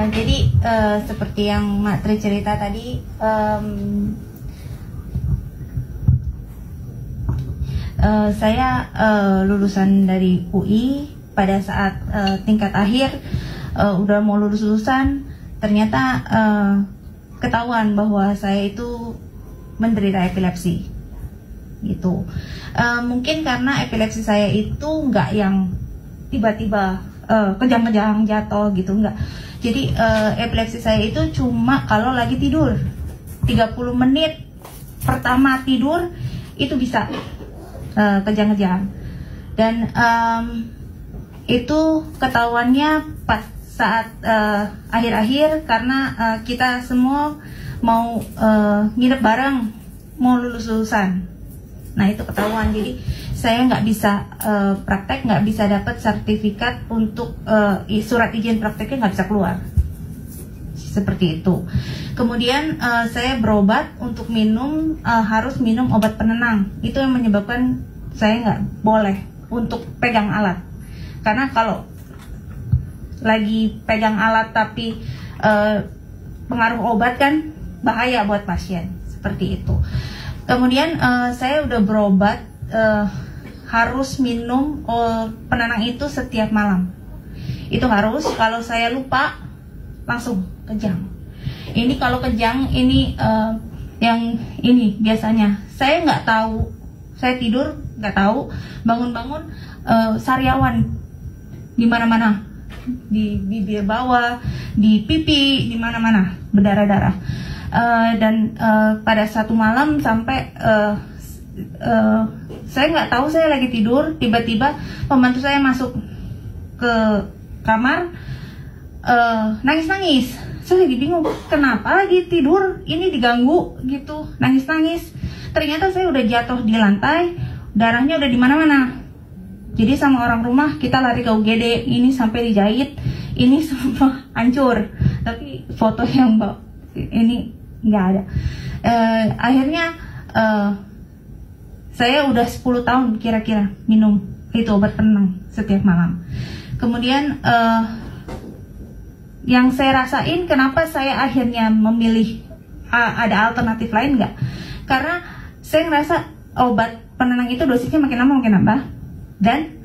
Jadi seperti yang Mak Tri cerita tadi, saya lulusan dari UI. Pada saat tingkat akhir udah mau lulusan, ternyata ketahuan bahwa saya itu menderita epilepsi gitu. Mungkin karena epilepsi saya itu nggak yang tiba-tiba kejang-kejang jatuh gitu, enggak. Jadi epilepsi saya itu cuma kalau lagi tidur 30 menit pertama tidur itu bisa kejang-kejang. Dan itu ketahuannya pas saat akhir-akhir karena kita semua mau nginep bareng, mau lulusan. Nah itu ketahuan, jadi saya nggak bisa praktek, nggak bisa dapat sertifikat untuk surat izin prakteknya nggak bisa keluar. Seperti itu. Kemudian saya berobat untuk minum, harus minum obat penenang. Itu yang menyebabkan saya nggak boleh untuk pegang alat. Karena kalau lagi pegang alat tapi pengaruh obat kan bahaya buat pasien. Seperti itu. Kemudian saya udah berobat, harus minum penenang itu setiap malam. Itu harus, kalau saya lupa langsung kejang. Ini kalau kejang ini yang ini biasanya saya nggak tahu, saya tidur nggak tahu, bangun-bangun sariawan di mana-mana, di bibir bawah, di pipi, di mana-mana berdarah-darah. Dan pada satu malam sampai saya nggak tahu, saya lagi tidur, tiba-tiba pembantu saya masuk ke kamar nangis-nangis. Saya lagi bingung, kenapa lagi tidur ini diganggu gitu, nangis-nangis. Ternyata saya udah jatuh di lantai, darahnya udah di mana-mana. Jadi sama orang rumah kita lari ke UGD, ini sampai dijahit, ini semua hancur. Tapi foto yang ini nggak ada. Akhirnya saya udah 10 tahun kira-kira minum itu obat penenang setiap malam. Kemudian yang saya rasain, kenapa saya akhirnya memilih ada alternatif lain nggak? Karena saya ngerasa obat penenang itu dosisnya makin lama makin nambah, dan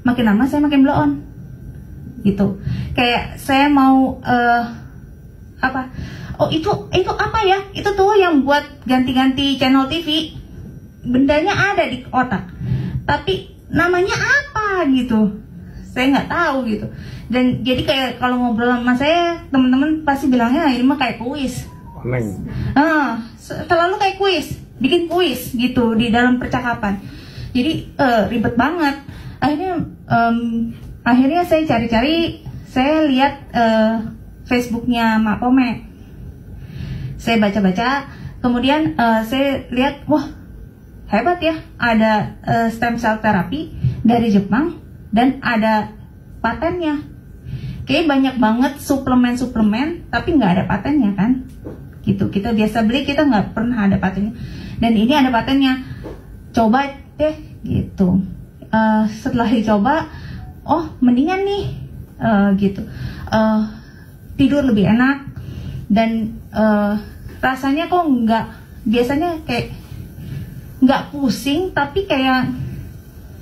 makin lama saya makin blow on gitu. Kayak saya mau apa? Oh itu apa ya? Itu tuh yang buat ganti-ganti channel TV. Bendanya ada di otak, tapi namanya apa gitu? Saya nggak tahu gitu. Dan jadi kayak kalau ngobrol sama saya, teman-teman pasti bilangnya ini mah kayak kuis. Terlalu kayak kuis, bikin kuis gitu di dalam percakapan. Jadi ribet banget. Akhirnya saya cari-cari, saya lihat Facebooknya Mak Pome. Saya baca-baca, kemudian saya lihat, wah hebat ya, ada stem cell therapy dari Jepang dan ada patennya. Kayak banyak banget suplemen-suplemen, tapi nggak ada patennya kan? Gitu, kita biasa beli, kita nggak pernah ada patennya. Dan ini ada patennya. Coba deh, gitu. Setelah dicoba, oh mendingan nih, gitu. Tidur lebih enak dan rasanya kok nggak, biasanya kayak nggak pusing, tapi kayak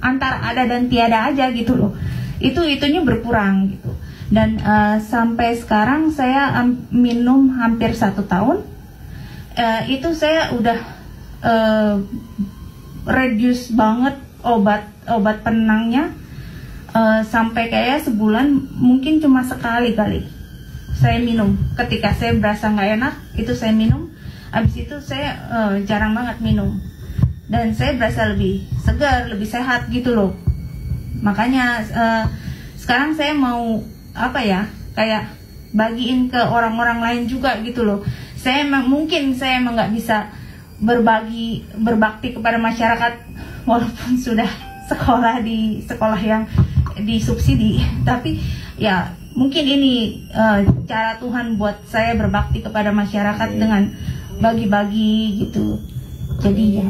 antara ada dan tiada aja gitu loh. Itunya berkurang gitu. Dan sampai sekarang saya minum hampir 1 tahun. Itu saya udah reduce banget obat penenangnya, sampai kayak sebulan mungkin cuma sekali kali saya minum. Ketika saya berasa nggak enak, itu saya minum. Abis itu saya jarang banget minum. Dan saya berasa lebih segar, lebih sehat gitu loh. Makanya sekarang saya mau apa ya, kayak bagiin ke orang-orang lain juga gitu loh. Saya mungkin saya emang nggak bisa berbakti kepada masyarakat walaupun sudah sekolah di sekolah yang disubsidi, tapi ya mungkin ini cara Tuhan buat saya berbakti kepada masyarakat dengan bagi-bagi gitu. Jadi ya